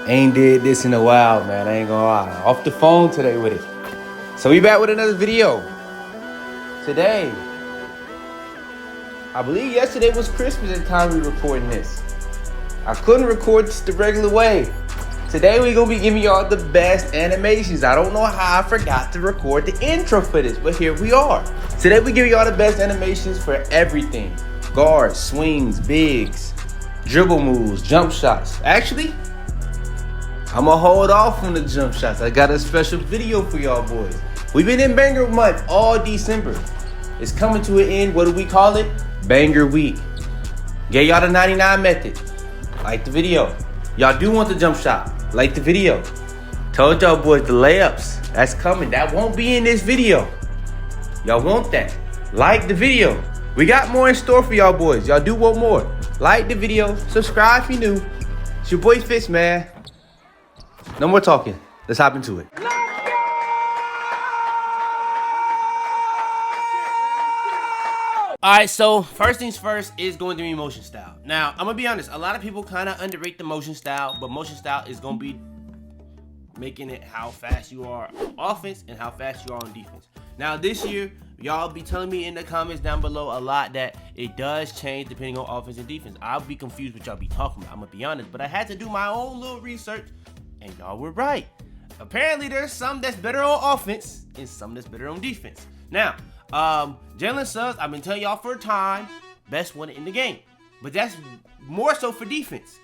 Ain't did this in a while, man. I ain't gonna lie. Off the phone today with it. So we back with another video. Today, I believe yesterday was Christmas at the time we recording this. I couldn't record this the regular way. Today we gonna be giving y'all the best animations. I don't know how I forgot to record the intro for this, but here we are. Today we give y'all the best animations for everything. Guards, swings, bigs, dribble moves, jump shots. Actually, I'ma hold off on the jump shots. I got a special video for y'all boys. We've been in banger month all December. It's coming to an end. What do we call it? Banger week. Gave y'all the 99 method. Like the video. Y'all do want the jump shot. Like the video. Told y'all boys the layups. That's coming. That won't be in this video. Y'all want that. Like the video. We got more in store for y'all boys. Y'all do want more. Like the video. Subscribe if you're new. It's your boy Fitz, man. No more talking. Let's hop into it. Alright, so first things first is going to be motion style. Now, I'm gonna be honest, a lot of people kind of underrate the motion style, but motion style is gonna be making it how fast you are on offense and how fast you are on defense. Now, this year, y'all be telling me in the comments down below a lot that it does change depending on offense and defense. I'll be confused what y'all be talking about, I'm gonna be honest, but I had to do my own little research, and y'all were right. Apparently, there's some that's better on offense and some that's better on defense. Now, Jalen Suggs, I've been telling y'all for a time, best one in the game. But that's more so for defense.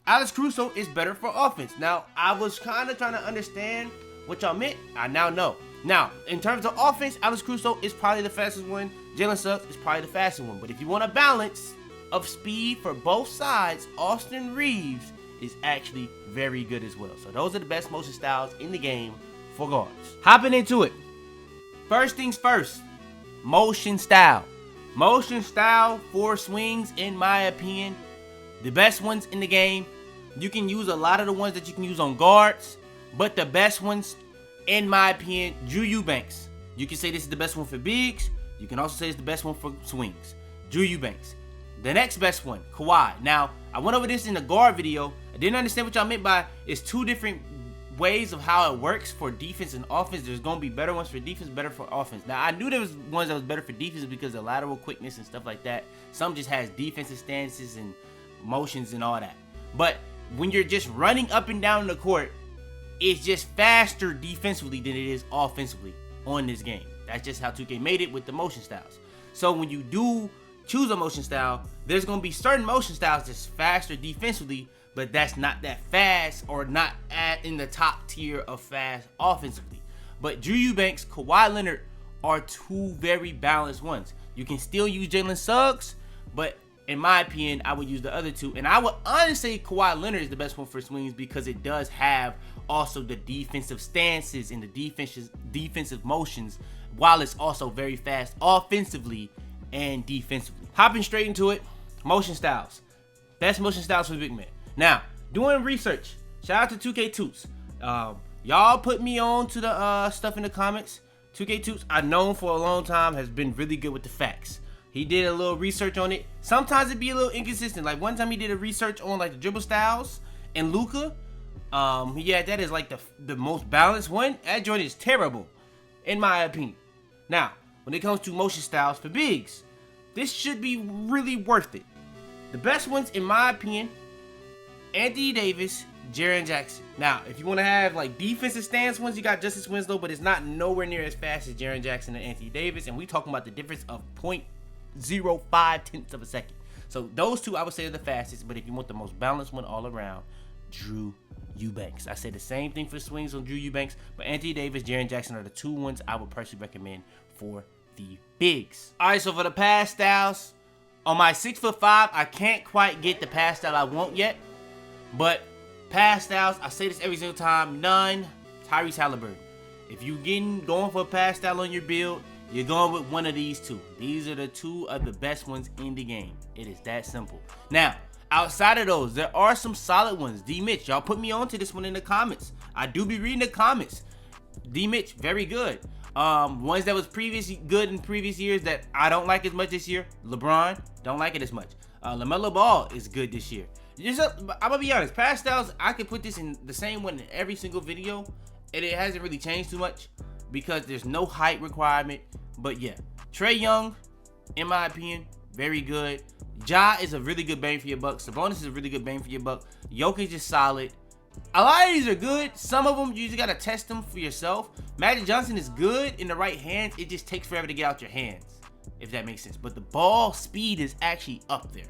Alex Caruso is better for offense. Now, I was kind of trying to understand what y'all meant. I now know. Now, in terms of offense, Alex Caruso is probably the fastest one. Jalen Suggs is probably the fastest one. But if you want a balance of speed for both sides, Austin Reeves is actually very good as well. So those are the best motion styles in the game for guards. Hopping into it. First things first. Motion style. Motion style for swings, in my opinion, the best ones in the game. You can use a lot of the ones that you can use on guards, but the best ones, in my opinion, Drew Eubanks. You can say this is the best one for bigs. You can also say it's the best one for swings. Drew Eubanks. The next best one, Kawhi. Now, I went over this in the guard video. I didn't understand what y'all meant by it's two different ways of how it works for defense and offense. There's going to be better ones for defense, better for offense. Now, I knew there was ones that was better for defense because of lateral quickness and stuff like that. Some just has defensive stances and motions and all that. But when you're just running up and down the court, it's just faster defensively than it is offensively on this game. That's just how 2K made it with the motion styles. So when you do choose a motion style, there's going to be certain motion styles that's faster defensively, but that's not that fast or not in the top tier of fast offensively. But Drew Eubanks, Kawhi Leonard are two very balanced ones. You can still use Jalen Suggs, but in my opinion, I would use the other two. And I would honestly say Kawhi Leonard is the best one for swings because it does have also the defensive stances and the defensive motions, while it's also very fast offensively and defensively. Hopping straight into it, motion styles. Best motion styles for big men. Now, doing research, shout out to 2K Toots. Y'all put me on to the stuff in the comments. 2K Toots, I've known for a long time, has been really good with the facts. He did a little research on it. Sometimes it'd be a little inconsistent. Like one time he did a research on like the dribble styles and Luka. Yeah, that is like the most balanced one. That joint is terrible, in my opinion. Now, when it comes to motion styles for bigs, this should be really worth it. The best ones, in my opinion, Anthony Davis, Jaren Jackson. Now, if you want to have like defensive stance ones, you got Justice Winslow, but it's not nowhere near as fast as Jaren Jackson and Anthony Davis. And we talking about the difference of 0.05 tenths of a second. So those two I would say are the fastest, but if you want the most balanced one all around, Drew Eubanks. I say the same thing for swings on Drew Eubanks, but Anthony Davis, Jaren Jackson are the two ones I would personally recommend for the bigs. All right, so for the pass styles, on my 6'5", I can't quite get the pass style I want yet. But pass styles, I say this every single time, none, Tyrese Halliburton. If you going for a pass style on your build, you're going with one of these two. These are the two of the best ones in the game. It is that simple. Now, outside of those, there are some solid ones. D. Mitch, y'all put me on to this one in the comments. I do be reading the comments. D. Mitch, very good. Ones that was good in previous years that I don't like as much this year. LeBron, don't like it as much. LaMelo Ball is good this year. I'm gonna be honest, pastels, I could put this in the same one in every single video, and it hasn't really changed too much because there's no height requirement. But yeah, Trae Young, in my opinion, very good. Ja is a really good bang for your buck. Sabonis is a really good bang for your buck. Jokic is solid. A lot of these are good. Some of them, you just gotta test them for yourself. Magic Johnson is good in the right hands. It just takes forever to get out your hands, if that makes sense. But the ball speed is actually up there.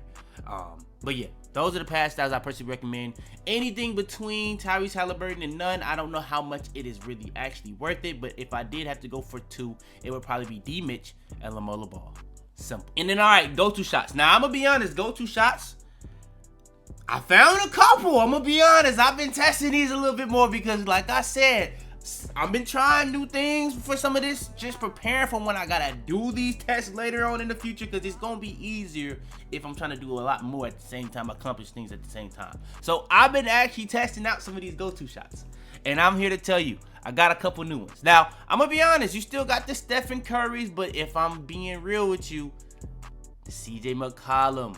But yeah, those are the pass styles I personally recommend. Anything between Tyrese Halliburton and none, I don't know how much it is really actually worth it. But if I did have to go for two, it would probably be D Mitch and LaMelo Ball. Simple. And then, all right, go-to shots. Now, I'm going to be honest, go-to shots, I found a couple. I'm going to be honest. I've been testing these a little bit more because, like I said, I've been trying new things for some of this, just preparing for when I got to do these tests later on in the future, because it's going to be easier if I'm trying to do a lot more at the same time, accomplish things at the same time. So, I've been actually testing out some of these go-to shots, and I'm here to tell you, I got a couple new ones. Now, I'm going to be honest, you still got the Stephen Currys, but if I'm being real with you, the CJ McCollum,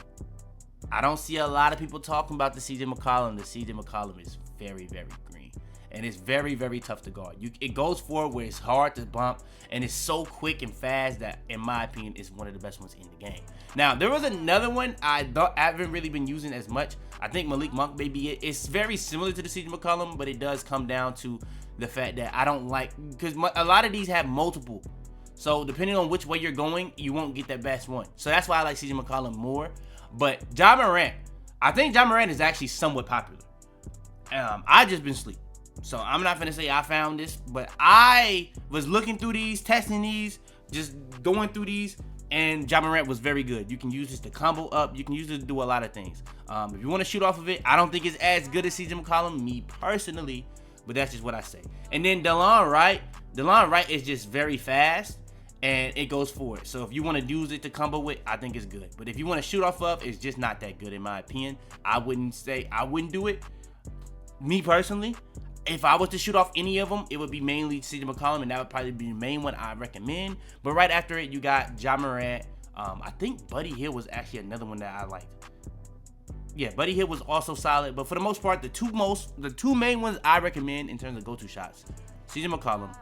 I don't see a lot of people talking about the CJ McCollum. The CJ McCollum is very, very green, and it's very, very tough to guard. It goes forward where it's hard to bump, and it's so quick and fast that, in my opinion, is one of the best ones in the game. Now, there was another one I haven't really been using as much. I think Malik Monk may be it. It's very similar to the CJ McCollum, but it does come down to the fact that I don't like, because a lot of these have multiple. So depending on which way you're going, you won't get that best one. So that's why I like CJ McCollum more. But Ja Morant, I think Ja Morant is actually somewhat popular. I just been asleep. So I'm not gonna say I found this, but I was looking through these, testing these, just going through these, and Ja Morant was very good. You can use this to combo up. You can use it to do a lot of things. If you want to shoot off of it, I don't think it's as good as CJ McCollum, me personally, but that's just what I say. And then DeLon Wright is just very fast, and it goes forward. So if you want to use it to combo with, I think it's good. But if you want to shoot off of, it's just not that good in my opinion. I wouldn't do it. Me personally, if I was to shoot off any of them, it would be mainly CJ McCollum, and that would probably be the main one I recommend. But right after it, you got Ja Morant. I think Buddy Hield was actually another one that I liked. Yeah, Buddy Hield was also solid, but for the most part, the two main ones I recommend in terms of go-to shots, CJ McCollum,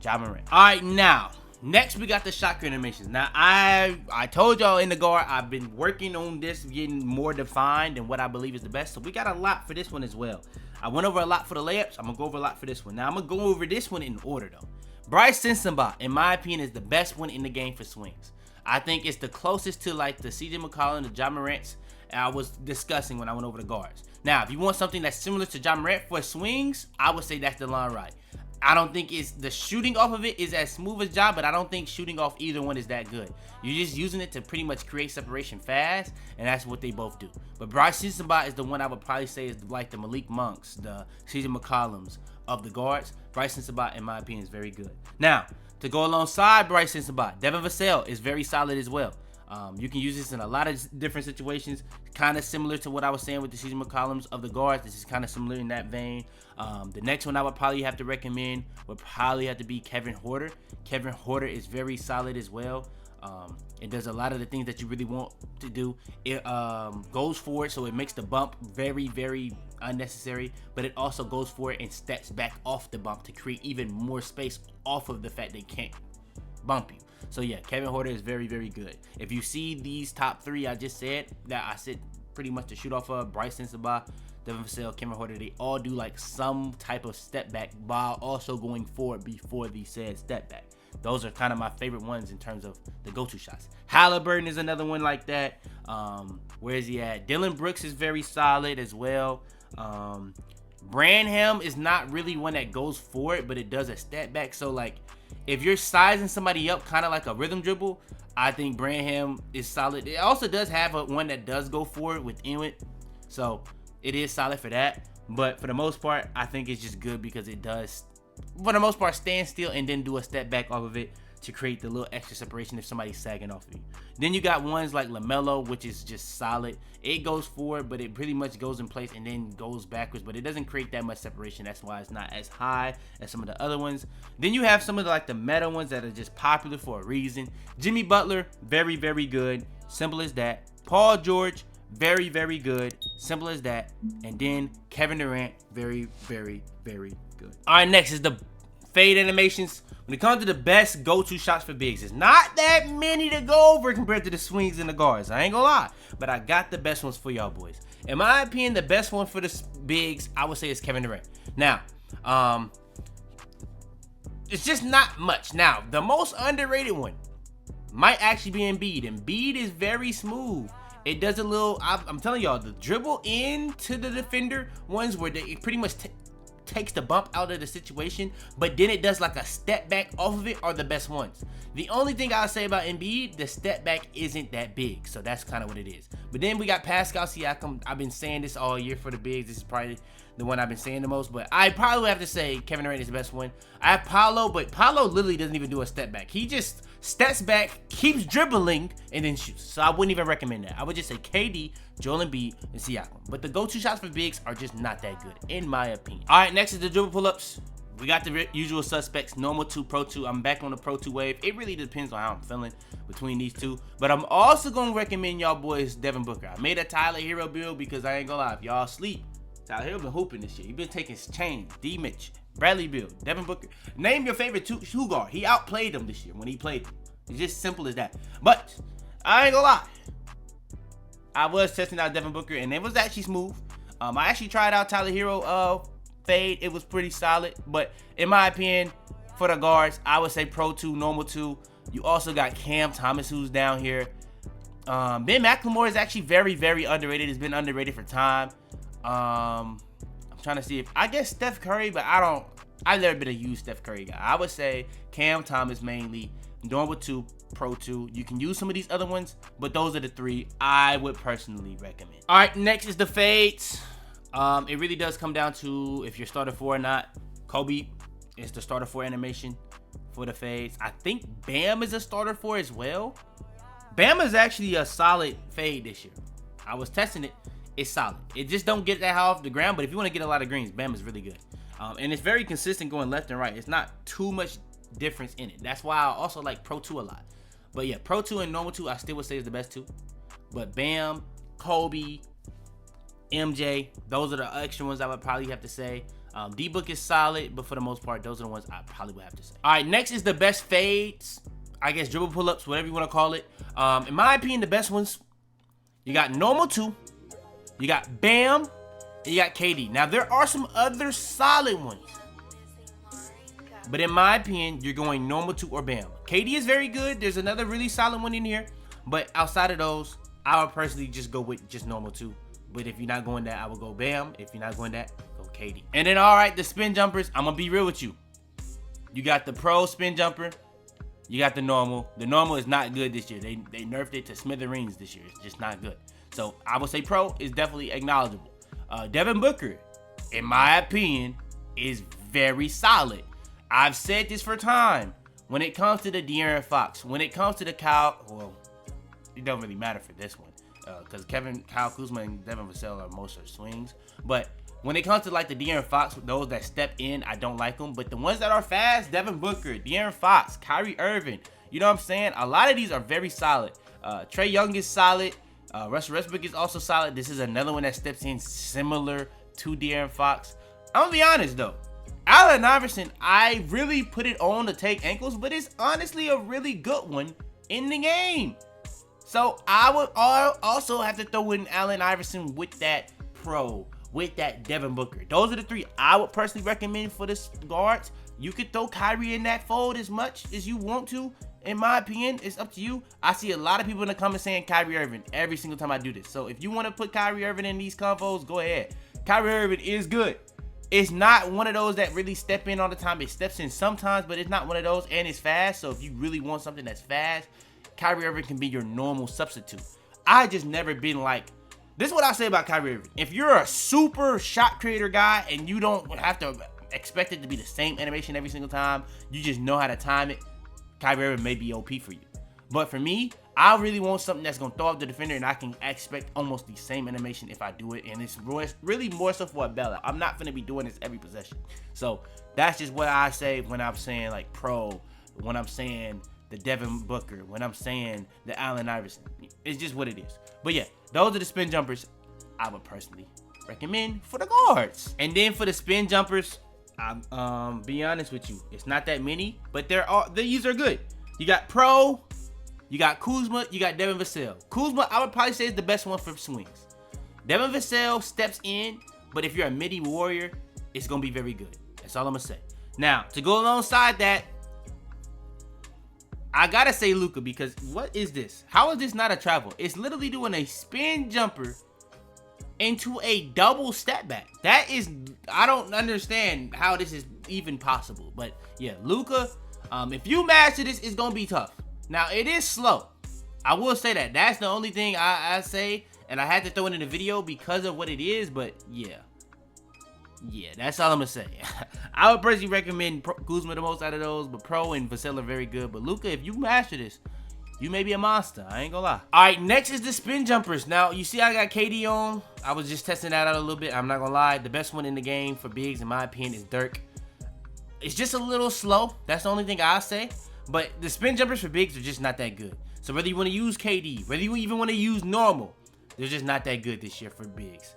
Ja Morant. All right, now, next we got the shot animations. Now, I told y'all in the guard, I've been working on this getting more defined and what I believe is the best, so we got a lot for this one as well. I went over a lot for the layups. I'm going to go over a lot for this one. Now, I'm going to go over this one in order, though. Bryce Sensabaugh, in my opinion, is the best one in the game for swings. I think it's the closest to, like, the CJ McCollum, the Ja Morants I was discussing when I went over the guards. Now, if you want something that's similar to Ja Morant for swings, I would say that's DeLon Wright. I don't think the shooting off of it is as smooth as Ja, but I don't think shooting off either one is that good. You're just using it to pretty much create separation fast, and that's what they both do. But Bryce Sensabaugh is the one I would probably say is like the Malik Monks, the CJ McCollums of the guards. Bryce Sensabaugh, in my opinion, is very good. Now, to go alongside Bryce Sensabaugh, Devin Vassell is very solid as well. You can use this in a lot of different situations, kind of similar to what I was saying with the CJ McCollums of the guards. This is kind of similar in that vein. The next one I would probably have to recommend would probably have to be Kevin Huerter. Kevin Huerter is very solid as well. It does a lot of the things that you really want to do. It goes forward, so it makes the bump very, very unnecessary, but it also goes forward and steps back off the bump to create even more space off of the fact they can't bump you. So yeah, Kevin Huerter is very, very good. If you see these top three I just said, that I said pretty much to shoot off of, Bryce Sensabaugh, Devin Vassell, Kevin Huerter, they all do like some type of step back while also going forward before the said step back. Those are kind of my favorite ones in terms of the go-to shots. Halliburton is another one like that. Where is he at? Dylan Brooks is very solid as well. Branham is not really one that goes for it, but it does a step back. So like, if you're sizing somebody up kind of like a rhythm dribble, I think Branham is solid. It also does have one that does go for it within it. So it is solid for that. But for the most part, I think it's just good because it does, for the most part, stand still and then do a step back off of it to create the little extra separation if somebody's sagging off of you. Then you got ones like LaMelo, which is just solid. It goes forward, but it pretty much goes in place and then goes backwards, but it doesn't create that much separation. That's why it's not as high as some of the other ones. Then you have some of the meta ones that are just popular for a reason. Jimmy Butler, very, very good. Simple as that. Paul George, very, very good. Simple as that. And then Kevin Durant, very, very, very good. All right, next is the fade animations. When it comes to the best go-to shots for bigs, it's not that many to go over compared to the swings and the guards. I ain't gonna lie, but I got the best ones for y'all boys. In my opinion, the best one for the bigs, I would say, is Kevin Durant. Now, it's just not much. Now, the most underrated one might actually be Embiid. Embiid is very smooth. It does a little, I'm telling y'all, the dribble into the defender ones where it pretty much takes the bump out of the situation, but then it does like a step back off of it, are the best ones. The only thing I'll say about Embiid, the step back isn't that big, so that's kind of what it is. But then we got Pascal Siakam. I've been saying this all year for the bigs. This is probably the one I've been saying the most, but I probably have to say Kevin Durant is the best one. I have Paolo, but Paolo literally doesn't even do a step back. He just steps back, keeps dribbling, and then shoots. So I wouldn't even recommend that. I would just say KD, Joel Embiid, and Siakam. But the go-to shots for bigs are just not that good, in my opinion. All right, next is the dribble pull-ups. We got the usual suspects, normal 2, pro 2. I'm back on the pro 2 wave. It really depends on how I'm feeling between these two. But I'm also going to recommend y'all boys Devin Booker. I made a Tyler Hero build because I ain't going to lie. If y'all sleep, Tyler Hero been hooping this year. He been taking chains. D. Mitch, Bradley Beal, Devin Booker. Name your favorite two guard. He outplayed them this year when he played them. It's just simple as that. But I ain't gonna lie, I was testing out Devin Booker and it was actually smooth. I actually tried out Tyler Hero fade. It was pretty solid. But in my opinion, for the guards, I would say pro 2, normal 2. You also got Cam Thomas, who's down here. Ben McLemore is actually very, very underrated. It's been underrated for time. I'm trying to see if I guess Steph Curry, but I've never been a huge Steph Curry guy. I would say Cam Thomas mainly, normal 2, pro 2. You can use some of these other ones, but those are the 3 I would personally recommend. All right, next is the fades. It really does come down to if you're starter 4 or not. Kobe is the starter 4 animation for the fades. I think Bam is a starter 4 as well. Bam is actually a solid fade this year. I was testing it. It's solid. It just don't get that high off the ground, but if you want to get a lot of greens, Bam is really good. And it's very consistent going left and right. It's not too much difference in it. That's why I also like pro 2 a lot. But yeah, pro 2 and normal 2 I still would say is the best 2. But Bam, Kobe, MJ, those are the extra ones I would probably have to say. D-Book is solid, but for the most part, those are the ones I probably would have to say. All right, next is the best fades. I guess dribble pull-ups, whatever you want to call it. In my opinion, the best ones, you got normal 2, you got Bam, and you got KD. Now, there are some other solid ones. But in my opinion, you're going normal 2 or Bam. KD is very good. There's another really solid one in here. But outside of those, I would personally just go with just normal 2. But if you're not going that, I would go Bam. If you're not going that, go KD. And then, all right, the spin jumpers. I'm going to be real with you. You got the pro spin jumper. You got the normal. The normal is not good this year. They nerfed it to smithereens this year. It's just not good. So I would say pro is definitely acknowledgeable. Devin Booker, in my opinion, is very solid. I've said this for time. When it comes to the De'Aaron Fox, when it comes to the well, it don't really matter for this one. Because Kyle Kuzma and Devin Vassell are most of swings. But when it comes to like the De'Aaron Fox, those that step in, I don't like them. But the ones that are fast, Devin Booker, De'Aaron Fox, Kyrie Irving, you know what I'm saying? A lot of these are very solid. Trae Young is solid. Russell Westbrook is also solid. This is another one that steps in similar to De'Aaron Fox. I'm going to be honest though. Allen Iverson, I really put it on to take ankles, but it's honestly a really good one in the game. So I would also have to throw in Allen Iverson with that pro, with that Devin Booker. Those are the 3 I would personally recommend for the guards. You could throw Kyrie in that fold as much as you want to. In my opinion, it's up to you. I see a lot of people in the comments saying Kyrie Irving every single time I do this. So if you want to put Kyrie Irving in these convos, go ahead. Kyrie Irving is good. It's not one of those that really step in all the time. It steps in sometimes, but it's not one of those, and it's fast. So if you really want something that's fast, Kyrie Irving can be your normal substitute. I just never been like, this is what I say about Kyrie Irving. If you're a super shot creator guy and you don't have to expect it to be the same animation every single time, you just know how to time it, Kyrie Irving may be OP for you. But for me, I really want something that's going to throw off the defender and I can expect almost the same animation if I do it. And it's really more so for a bailout. I'm not going to be doing this every possession. So that's just what I say when I'm saying like pro, when I'm saying the Devin Booker, when I'm saying the Allen Iverson. It's just what it is. But yeah, those are the spin jumpers I would personally recommend for the guards. And then for the spin jumpers, I'm be honest with you, it's not that many, but these are good. You got Pro, you got Kuzma, you got Devin Vassell. Kuzma, I would probably say, is the best one for swings. Devin Vassell steps in, but if you're a midi warrior, it's gonna be very good. That's all I'm gonna say. Now, to go alongside that, I gotta say Luka, because what is this? How is this not a travel? It's literally doing a spin jumper into a double step back. That is, I don't understand how this is even possible. But yeah, Luka, if you master this, it's gonna be tough. Now, it is slow. I will say that. That's the only thing I say, and I had to throw it in the video because of what it is, but yeah. Yeah, that's all I'm gonna say. I would personally recommend Kuzma the most out of those, but Pro and Vassell are very good. But Luka, if you master this, you may be a monster. I ain't gonna lie. All right, next is the spin jumpers. Now, you see I got KD on. I was just testing that out a little bit. I'm not gonna lie. The best one in the game for bigs, in my opinion, is Dirk. It's just a little slow. That's the only thing I'll say. But the spin jumpers for bigs are just not that good. So whether you want to use KD, whether you even want to use normal, they're just not that good this year for bigs.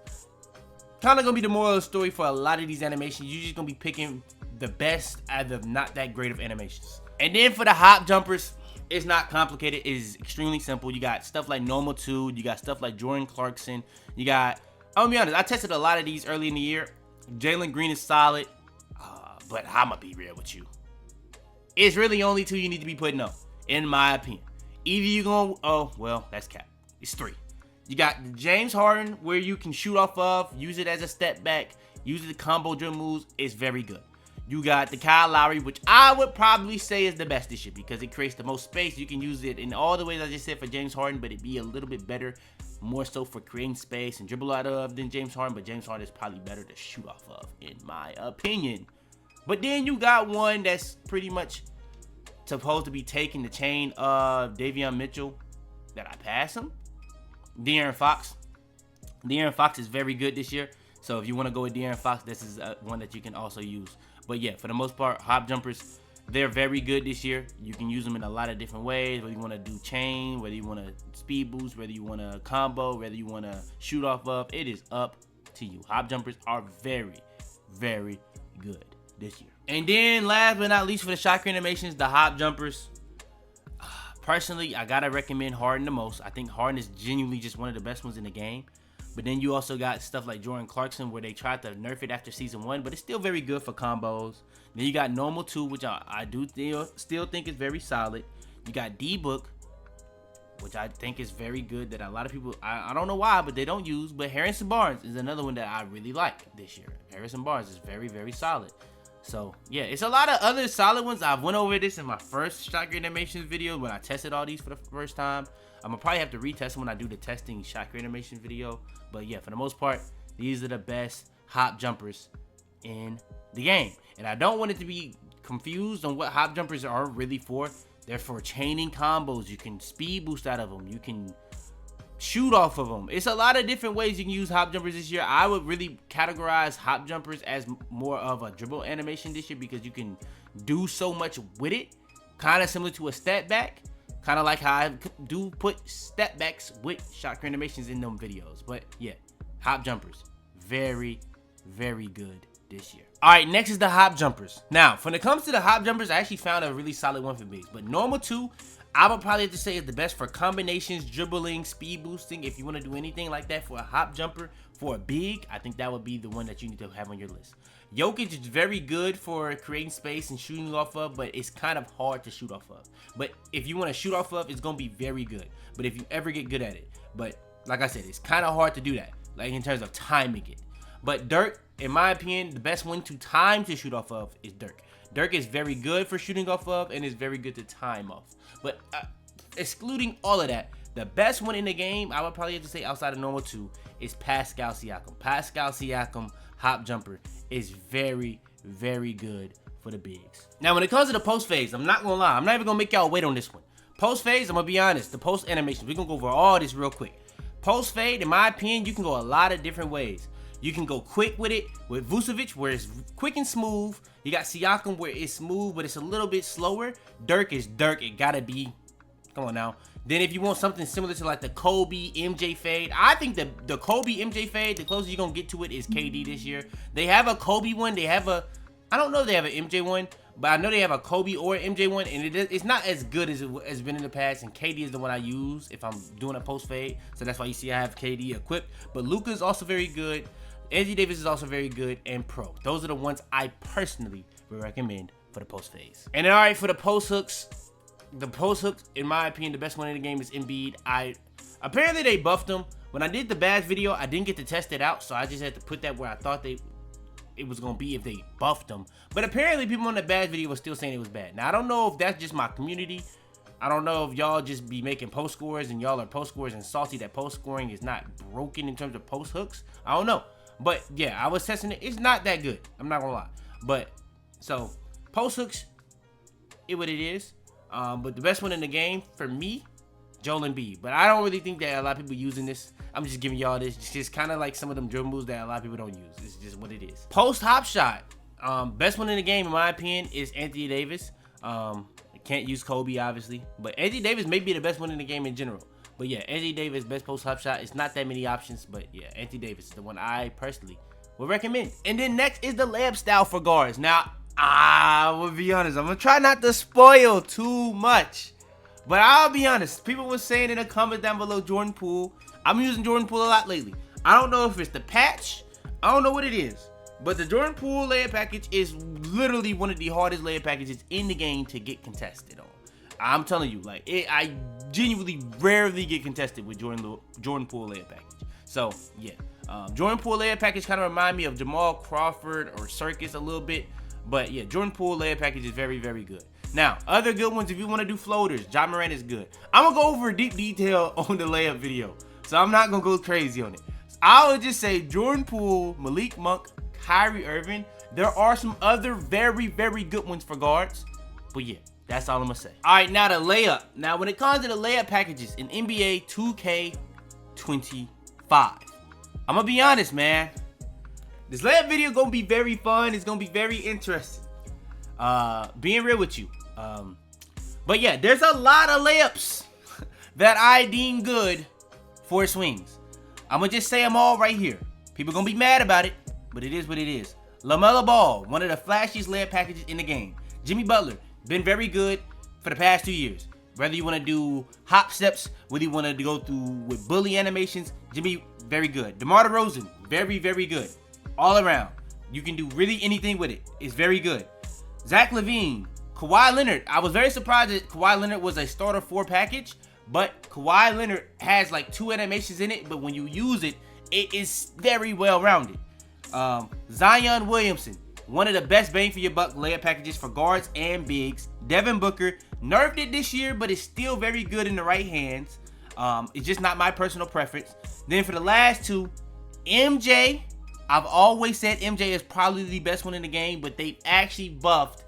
Kind of gonna be the moral of the story for a lot of these animations. You're just gonna be picking the best out of not that great of animations. And then for the hop jumpers, it's not complicated. It's extremely simple. You got stuff like Normal 2. You got stuff like Jordan Clarkson. You got, I'm gonna be honest, I tested a lot of these early in the year. Jalen Green is solid, but I'm gonna be real with you. It's really only 2 you need to be putting on, in my opinion. Either you gonna, oh, well, that's cap. It's 3. You got James Harden, where you can shoot off of, use it as a step back, use it to combo dribble moves. It's very good. You got the Kyle Lowry, which I would probably say is the best this year because it creates the most space. You can use it in all the ways I just said for James Harden, but it'd be a little bit better, more so for creating space and dribble out of than James Harden. But James Harden is probably better to shoot off of, in my opinion. But then you got one that's pretty much supposed to be taking the chain of Davion Mitchell that I pass him. De'Aaron Fox. De'Aaron Fox is very good this year. So if you want to go with De'Aaron Fox, this is one that you can also use. But yeah, for the most part, hop jumpers, they're very good this year. You can use them in a lot of different ways. Whether you want to do chain, whether you want to speed boost, whether you want to combo, whether you want to shoot off of, it is up to you. Hop jumpers are very, very good this year. And then last but not least for the shot animations, the hop jumpers. Personally, I gotta recommend Harden the most. I think Harden is genuinely just one of the best ones in the game. But then you also got stuff like Jordan Clarkson, where they tried to nerf it after season 1, but it's still very good for combos. Then you got Normal 2, which I do still think is very solid. You got D-Book, which I think is very good, that a lot of people, I don't know why, but they don't use. But Harrison Barnes is another one that I really like this year. Harrison Barnes is very, very solid. So yeah, it's a lot of other solid ones. I've went over this in my first shot animations video when I tested all these for the first time. I'm gonna probably have to retest them when I do the testing shot animation video. But yeah, for the most part, these are the best hop jumpers in the game. And I don't want it to be confused on what hop jumpers are really for. They're for chaining combos. You can speed boost out of them. You can shoot off of them. It's a lot of different ways you can use hop jumpers this year. I would really categorize hop jumpers as more of a dribble animation this year because you can do so much with it. Kind of similar to a step back. Kind of like how I do put step backs with shot animations in them videos. But yeah, hop jumpers. Very, very good this year. All right, next is the hop jumpers. Now, when it comes to the hop jumpers, I actually found a really solid one for bigs. But Normal 2, I would probably have to say is the best for combinations, dribbling, speed boosting. If you want to do anything like that for a hop jumper, for a big, I think that would be the one that you need to have on your list. Jokic is very good for creating space and shooting off of, but it's kind of hard to shoot off of. But if you want to shoot off of, it's going to be very good. But if you ever get good at it. But like I said, it's kind of hard to do that, like in terms of timing it. But Dirk, in my opinion, the best one to time to shoot off of is Dirk. Dirk is very good for shooting off of and is very good to time off. But excluding all of that, the best one in the game, I would probably have to say outside of Normal 2, is Pascal Siakam. Pascal Siakam hop jumper is very, very good for the bigs. Now, when it comes to the post phase, I'm not going to lie. I'm not even going to make y'all wait on this one. Post phase, I'm going to be honest. The post animations, we're going to go over all this real quick. Post fade, in my opinion, you can go a lot of different ways. You can go quick with it with Vucevic, where it's quick and smooth. You got Siakam, where it's smooth, but it's a little bit slower. Dirk is Dirk. It gotta be. Come on now. Then if you want something similar to like the Kobe MJ fade, I think the Kobe MJ fade, the closest you're gonna get to it is KD this year. They have a Kobe one. They have a, I don't know if they have an MJ one, but I know they have a Kobe or MJ one, and it's not as good as it has been in the past. And KD is the one I use if I'm doing a post fade, so that's why you see I have KD equipped. But Luka is also very good. Anthony Davis is also very good, and Pro. Those are the ones I personally would recommend for the post phase. And then, all right, for the post hooks, in my opinion, the best one in the game is Embiid. Apparently they buffed him. When I did the VIDS video, I didn't get to test it out, so I just had to put that where I thought it was gonna be if they buffed him. But apparently people on the VIDS video were still saying it was bad. Now I don't know if that's just my community. I don't know if y'all just be making post scores and y'all are post scores and salty that post scoring is not broken in terms of post hooks. I don't know. But yeah, I was testing it. It's not that good. I'm not gonna lie. But so post hooks, what it is. But the best one in the game for me, Joel Embiid. But I don't really think that a lot of people using this. I'm just giving y'all this. It's just kind of like some of them dribble moves that a lot of people don't use. It's just what it is. Post hop shot. Best one in the game in my opinion is Anthony Davis. Can't use Kobe obviously, but Anthony Davis may be the best one in the game in general. But yeah, Anthony Davis, best post hop shot. It's not that many options, but yeah, Anthony Davis is the one I personally would recommend. And then next is the layup style for guards. Now, I will be honest, I'm gonna try not to spoil too much, but I'll be honest. People were saying in the comments down below Jordan Poole. I'm using Jordan Poole a lot lately. I don't know if it's the patch. I don't know what it is, but the Jordan Poole layup package is literally one of the hardest layup packages in the game to get contested on. I'm telling you, like, I genuinely rarely get contested with Jordan Poole layup package. So yeah, Jordan Poole layup package kind of remind me of Jamal Crawford or Circus a little bit. But yeah, Jordan Poole layup package is very, very good. Now, other good ones, if you want to do floaters, Ja Morant is good. I'm going to go over deep detail on the layup video, so I'm not going to go crazy on it. I would just say Jordan Poole, Malik Monk, Kyrie Irving. There are some other very, very good ones for guards. But yeah, that's all I'm going to say. All right, now the layup. Now, when it comes to the layup packages in NBA 2K25, I'm going to be honest, man. This layup video gonna be very fun. It's gonna be very interesting. Being real with you. But yeah, there's a lot of layups that I deem good for swings. I'm gonna just say them all right here. People gonna be mad about it, but it is what it is. LaMelo Ball, one of the flashiest layup packages in the game. Jimmy Butler, been very good for the past 2 years. Whether you want to do hop steps, whether you want to go through with bully animations, Jimmy, very good. DeMar DeRozan, very, very good. All around. You can do really anything with it. It's very good. Zach LaVine, Kawhi Leonard. I was very surprised that Kawhi Leonard was a starter 4 package, but Kawhi Leonard has like 2 animations in it, but when you use it, it is very well rounded. Zion Williamson, one of the best bang for your buck layup packages for guards and bigs. Devin Booker, nerfed it this year, but it's still very good in the right hands. It's just not my personal preference. Then for the last 2, MJ. I've always said MJ is probably the best one in the game, but they've actually buffed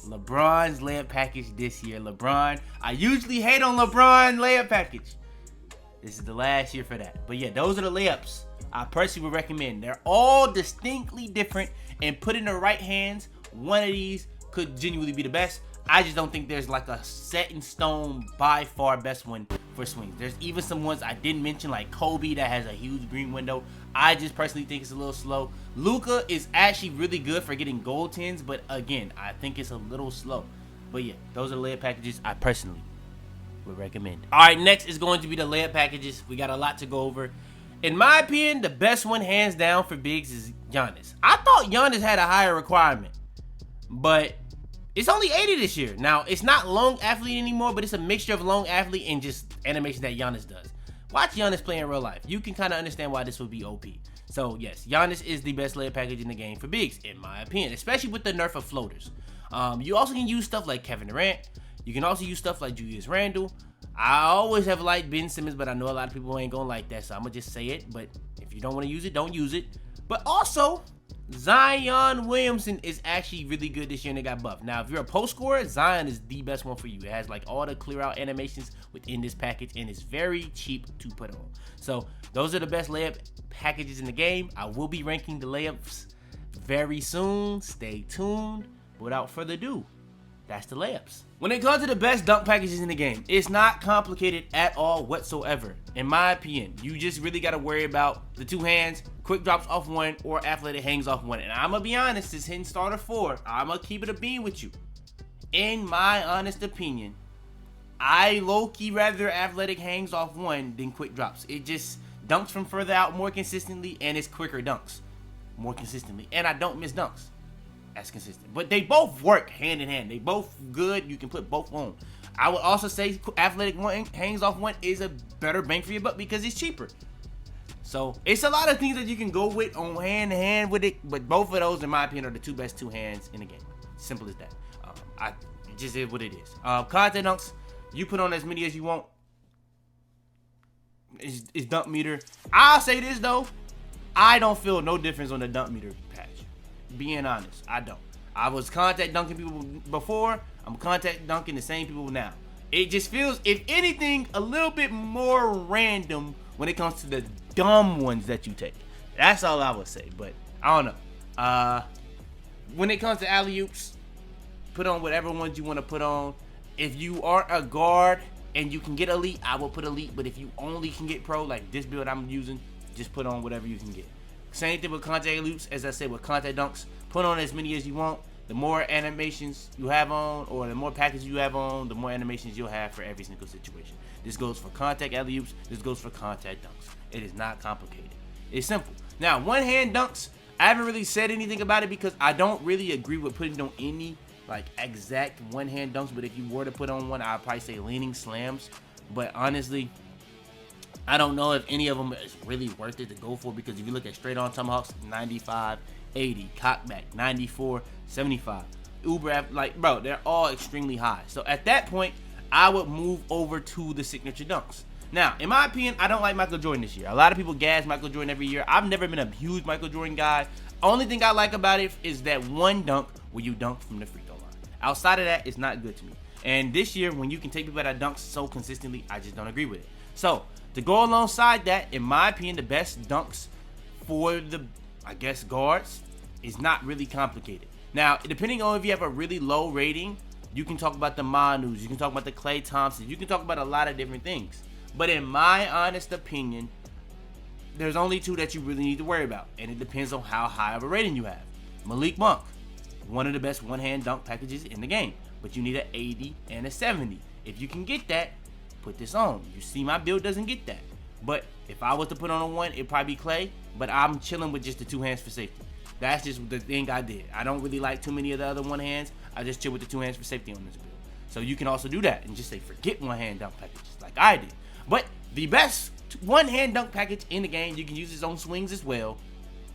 LeBron's layup package this year. LeBron, I usually hate on LeBron layup package. This is the last year for that. But yeah, those are the layups I personally would recommend. They're all distinctly different, and put in the right hands, one of these could genuinely be the best. I just don't think there's like a set in stone by far best one for swings. There's even some ones I didn't mention, like Kobe, that has a huge green window. I just personally think it's a little slow. Luka is actually really good for getting gold 10s, but again, I think it's a little slow. But yeah, those are the layup packages I personally would recommend. All right, next is going to be the layup packages. We got a lot to go over. In my opinion, the best one hands down for bigs is Giannis. I thought Giannis had a higher requirement, but it's only 80 this year. Now, it's not long athlete anymore, but it's a mixture of long athlete and just animation that Giannis does. Watch Giannis play in real life. You can kind of understand why this would be OP. So, yes, Giannis is the best layup package in the game for bigs, in my opinion, especially with the nerf of floaters. You also can use stuff like Kevin Durant. You can also use stuff like Julius Randle. I always have liked Ben Simmons, but I know a lot of people ain't going to like that, so I'm going to just say it. But if you don't want to use it, don't use it. But also, Zion Williamson is actually really good this year and they got buffed. Now, if you're a post scorer, Zion is the best one for you. It has like all the clear out animations within this package and it's very cheap to put on. So those are the best layup packages in the game. I will be ranking the layups very soon. Stay tuned. Without further ado, that's the layups. When it comes to the best dunk packages in the game, it's not complicated at all whatsoever. In my opinion, you just really got to worry about the two hands, quick drops off one, or athletic hangs off one. And I'm going to be honest, this hitting starter 4, I'm going to keep it a bean with you. In my honest opinion, I low-key rather athletic hangs off one than quick drops. It just dunks from further out more consistently, and it's quicker dunks more consistently. And I don't miss dunks as consistent. But they both work hand in hand. They both good. You can put both on. I would also say athletic one hangs off one is a better bang for your buck because it's cheaper. So it's a lot of things that you can go with on hand to hand with it. But both of those, in my opinion, are the two best two hands in the game. Simple as that. It just is what it is. Contact dunks, you put on as many as you want. It's dunk meter. I'll say this though, I don't feel no difference on the dunk meter patch. Being honest, I don't. I was contact dunking people before. I'm contact dunking the same people now. It just feels, if anything, a little bit more random when it comes to the dumb ones that you take. That's all I would say. But I don't know. When it comes to alley-oops, put on whatever ones you want to put on. If you aren't a guard and you can get elite, I will put elite. But if you only can get pro, like this build I'm using, just put on whatever you can get. Same thing with contact loops, as I said with contact dunks. Put on as many as you want. The more animations you have on, or the more packages you have on, the more animations you'll have for every single situation. This goes for contact alley-oops. This goes for contact dunks. It is not complicated. It's simple. Now, one-hand dunks, I haven't really said anything about it because I don't really agree with putting on any like exact one-hand dunks. But if you were to put on one, I'd probably say leaning slams. But honestly, I don't know if any of them is really worth it to go for, because if you look at straight on tomahawks, 95, 80, cockback, 94, 75, Uber, like, bro, they're all extremely high. So at that point, I would move over to the signature dunks. Now, in my opinion, I don't like Michael Jordan this year. A lot of people gas Michael Jordan every year. I've never been a huge Michael Jordan guy. Only thing I like about it is that one dunk where you dunk from the free throw line. Outside of that, it's not good to me. And this year, when you can take people that dunks so consistently, I just don't agree with it. So, to go alongside that, in my opinion, the best dunks for the, I guess, guards is not really complicated. Now, depending on if you have a really low rating, you can talk about the Manus, you can talk about the Klay Thompsons, you can talk about a lot of different things. But in my honest opinion, there's only two that you really need to worry about, and it depends on how high of a rating you have. Malik Monk, one of the best one-hand dunk packages in the game, but you need an 80 and a 70. If you can get that, put this on. You see my build doesn't get that. But if I was to put on a one, it'd probably be Klay, but I'm chilling with just the two hands for safety. That's just the thing I did. I don't really like too many of the other one hands. I just chill with the two hands for safety on this build. So you can also do that and just say forget one hand dunk packages like I did. But the best one hand dunk package in the game, you can use his own swings as well.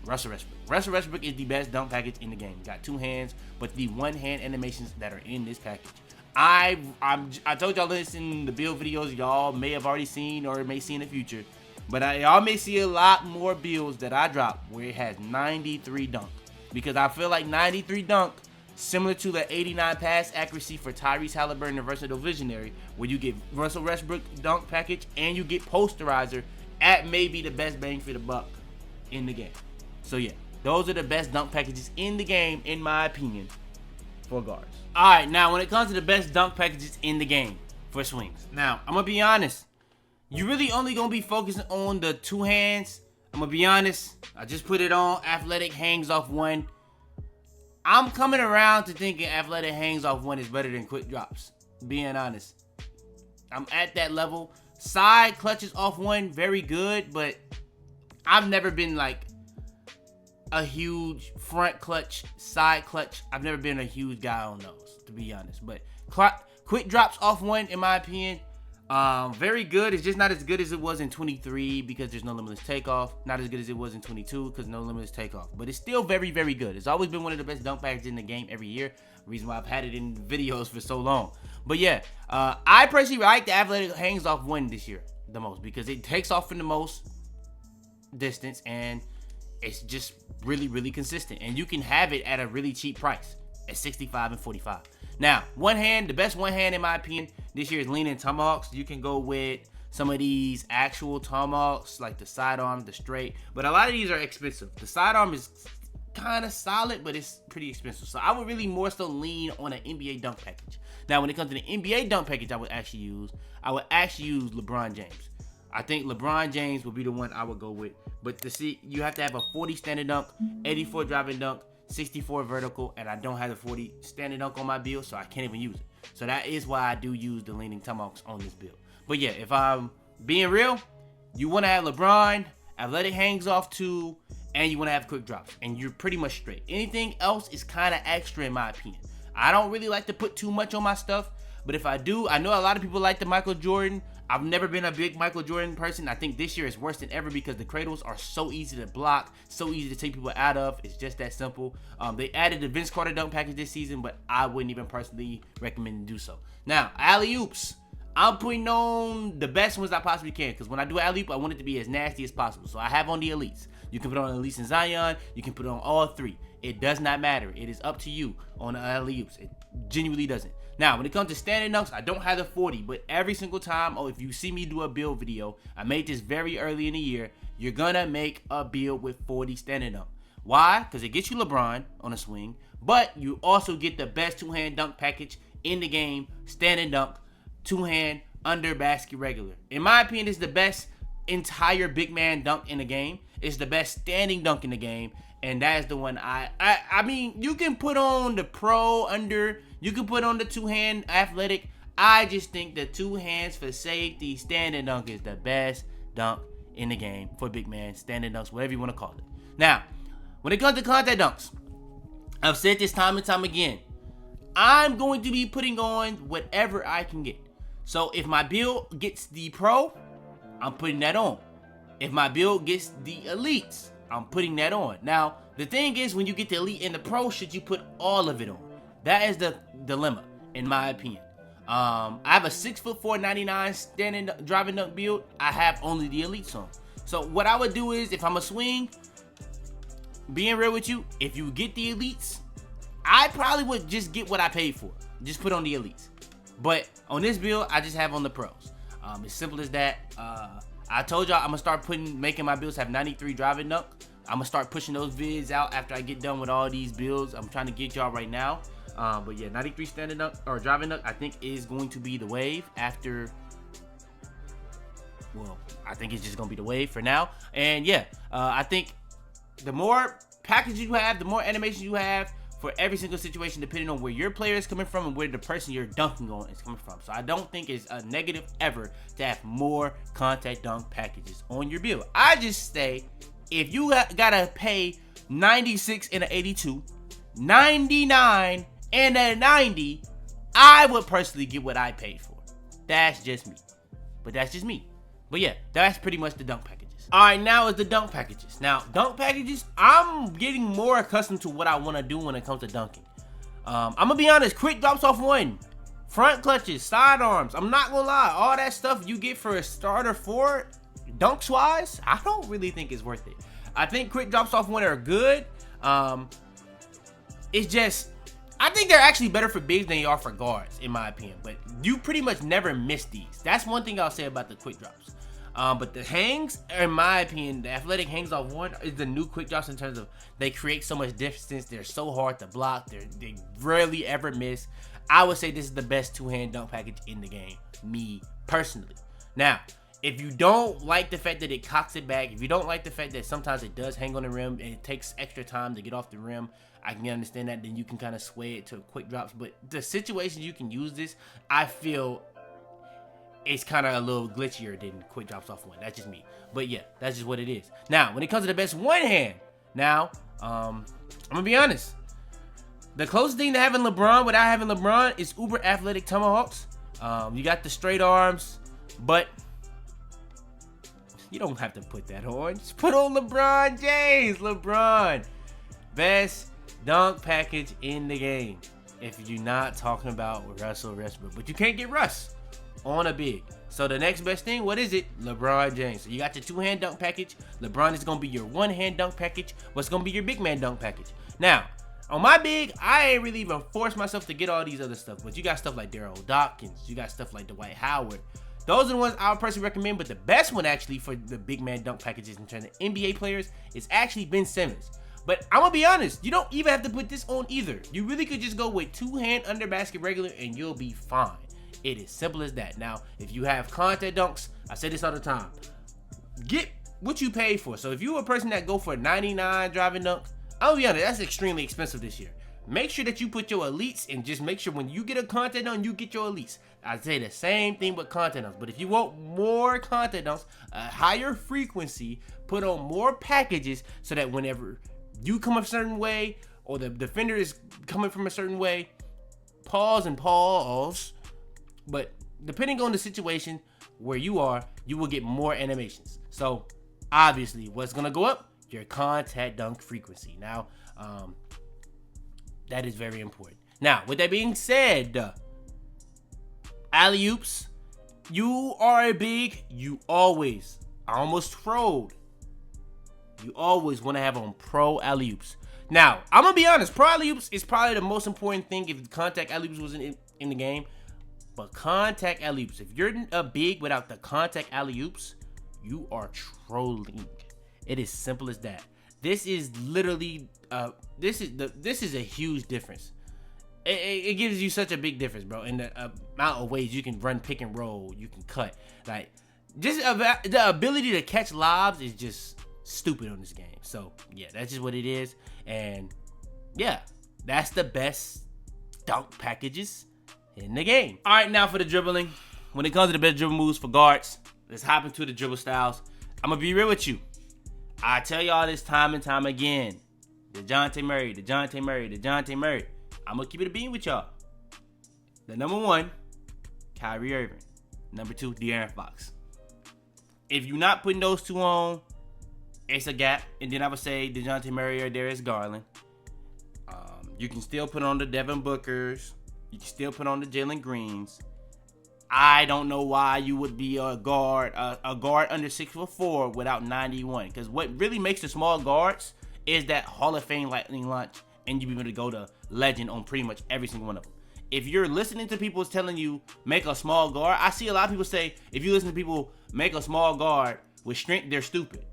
Russell Westbrook. Russell Westbrook is the best dunk package in the game. Got two hands, but the one hand animations that are in this package. I told y'all this in the build videos y'all may have already seen or may see in the future. But y'all may see a lot more builds that I drop where it has 93 dunk. Because I feel like 93 dunk, similar to the 89 pass accuracy for Tyrese Halliburton, the versatile visionary, where you get Russell Westbrook dunk package and you get posterizer at maybe the best bang for the buck in the game. So yeah, those are the best dunk packages in the game, in my opinion, for guards. Alright, now when it comes to the best dunk packages in the game for swings. Now, I'm going to be honest. You really only going to be focusing on the two hands. I'm going to be honest. I just put it on. Athletic hangs off one. I'm coming around to thinking athletic hangs off one is better than quick drops. Being honest. I'm at that level. Side clutches off one, very good. But I've never been like a huge front clutch, side clutch. I've never been a huge guy on those, to be honest. But quick drops off one, in my opinion, very good. It's just not as good as it was in 23 because there's no limitless takeoff. Not as good as it was in 22 because no limitless takeoff. But it's still very, very good. It's always been one of the best dunk packages in the game every year. Reason why I've had it in videos for so long. But yeah, I personally like the athletic hangs off one this year the most because it takes off from the most distance and it's just really, really consistent. And you can have it at a really cheap price at $65 and $45. Now, one hand, the best one hand in my opinion this year is leaning tomahawks. You can go with some of these actual tomahawks, like the sidearm, the straight. But a lot of these are expensive. The sidearm is kind of solid, but it's pretty expensive. So I would really more so lean on an NBA dunk package. Now, when it comes to the NBA dunk package, I would actually use LeBron James. I think LeBron James would be the one I would go with. But to see, you have to have a 40 standing dunk, 84 driving dunk, 64 vertical, and I don't have the 40 standing dunk on my build, so I can't even use it. So that is why I do use the leaning tomahawks on this build. But yeah, if I'm being real, you want to have LeBron, athletic hangs off too, and you want to have quick drops, and you're pretty much straight. Anything else is kind of extra in my opinion. I don't really like to put too much on my stuff, but if I do, I know a lot of people like the Michael Jordan. I've never been a big Michael Jordan person. I think this year is worse than ever because the cradles are so easy to block, so easy to take people out of. It's just that simple. They added the Vince Carter dunk package this season, but I wouldn't even personally recommend to do so. Now, alley-oops. I'm putting on the best ones I possibly can because when I do alley-oop, I want it to be as nasty as possible. So I have on the elites. You can put on elites in Zion. You can put on all three. It does not matter. It is up to you on the alley-oops. It genuinely doesn't. Now, when it comes to standing dunks, I don't have the 40, but every single time, if you see me do a build video, I made this very early in the year, you're gonna make a build with 40 standing dunk. Why? Because it gets you LeBron on a swing, but you also get the best two-hand dunk package in the game, standing dunk, two-hand, under basket regular. In my opinion, it's the best entire big man dunk in the game. It's the best standing dunk in the game, and that is the one I mean, you can put on the pro under, you can put on the two-hand athletic. I just think the two hands for safety standing dunk is the best dunk in the game for big man, standing dunks, whatever you want to call it. Now, when it comes to contact dunks, I've said this time and time again, I'm going to be putting on whatever I can get. So if my build gets the pro, I'm putting that on. If my build gets the elites, I'm putting that on. Now, the thing is, when you get the elite and the pro, should you put all of it on? That is the dilemma, in my opinion. I have a 6'4", 99 standing driving dunk build. I have only the elites on. So what I would do is, if I'm a swing, being real with you, if you get the elites, I probably would just get what I paid for. Just put on the elites. But on this build, I just have on the pros. As simple as that. I told y'all I'm gonna start making my builds have 93 driving dunk. I'm gonna start pushing those vids out after I get done with all these builds. I'm trying to get y'all right now. But yeah, 93 standing dunk or driving dunk, I think is going to be the wave after. Well, I think it's just gonna be the wave for now. And yeah, I think the more packages you have, the more animations you have for every single situation, depending on where your player is coming from and where the person you're dunking on is coming from. So I don't think it's a negative ever to have more contact dunk packages on your build. I just say, if you gotta pay 96 and an 82, 99 and a 90, I would personally get what I paid for. That's just me. But that's just me. But yeah, that's pretty much the dunk packages. All right, now is the dunk packages. Now, dunk packages, I'm getting more accustomed to what I want to do when it comes to dunking. I'm going to be honest, quick drops off one, front clutches, sidearms. I'm not going to lie. All that stuff you get for a starter for dunks-wise, I don't really think it's worth it. I think quick drops off one are good. It's just, I think they're actually better for bigs than they are for guards, in my opinion. But you pretty much never miss these. That's one thing I'll say about the quick drops. But the hangs, in my opinion, the athletic hangs off one is the new quick drops in terms of they create so much distance. They're so hard to block. They rarely ever miss. I would say this is the best two-hand dunk package in the game, me personally. Now, if you don't like the fact that it cocks it back, if you don't like the fact that sometimes it does hang on the rim and it takes extra time to get off the rim, I can understand that. Then you can kind of sway it to quick drops. But the situations you can use this, I feel it's kind of a little glitchier than quick drops off one. That's just me. But yeah, that's just what it is. Now, when it comes to the best one hand, now, I'm going to be honest. The closest thing to having LeBron without having LeBron is uber athletic tomahawks. You got the straight arms, but you don't have to put that on. Just put on LeBron James. LeBron. Best dunk package in the game. If you're not talking about Russell Westbrook. But you can't get Russ on a big. So the next best thing, what is it? LeBron James. So you got your two-hand dunk package. LeBron is going to be your one-hand dunk package. What's going to be your big man dunk package? Now, on my big, I ain't really even forced myself to get all these other stuff. But you got stuff like Daryl Dawkins. You got stuff like Dwight Howard. Those are the ones I would personally recommend. But the best one actually for the big man dunk packages in terms of NBA players is actually Ben Simmons. But I'm going to be honest. You don't even have to put this on either. You really could just go with two-hand under basket regular and you'll be fine. It is simple as that. Now, if you have contact dunks, I say this all the time, get what you pay for. So if you're a person that go for a 99 driving dunk, I'll be honest, that's extremely expensive this year. Make sure that you put your elites and just make sure when you get a contact dunk, you get your elites. I say the same thing with contact dunks. But if you want more contact dunks, a higher frequency, put on more packages so that whenever you come a certain way or the defender is coming from a certain way, pause and pause. But depending on the situation where you are, you will get more animations. So obviously, what's gonna go up? Your contact dunk frequency. Now, that is very important. Now, with that being said, alley-oops, you are a big, I almost trolled. You always want to have on pro alley-oops. Now, I'm gonna be honest, pro alley-oops is probably the most important thing if contact alley-oops wasn't in the game. But contact alley-oops, if you're a big without the contact alley-oops, you are trolling. It is simple as that. This is literally, this is a huge difference. It gives you such a big difference, bro. In the amount of ways you can run pick and roll, you can cut. Like, just the ability to catch lobs is just stupid on this game. So yeah, that's just what it is. And yeah, that's the best dunk packages in the game. All right, now for the dribbling. When it comes to the best dribble moves for guards, let's hop into the dribble styles. I'm gonna be real with you. I tell y'all this time and time again. DeJounte Murray. I'm gonna keep it a bean with y'all. The number one, Kyrie Irving. Number two, De'Aaron Fox. If you're not putting those two on, it's a gap. And then I would say DeJounte Murray or Darius Garland. You can still put on the Devin Bookers. You can still put on the Jalen Greens. I don't know why you would be a guard under 6'4" without 91. Because what really makes the small guards is that Hall of Fame lightning launch, and you be able to go to legend on pretty much every single one of them. If you're listening to people telling you make a small guard, I see a lot of people say if you listen to people make a small guard with strength, they're stupid.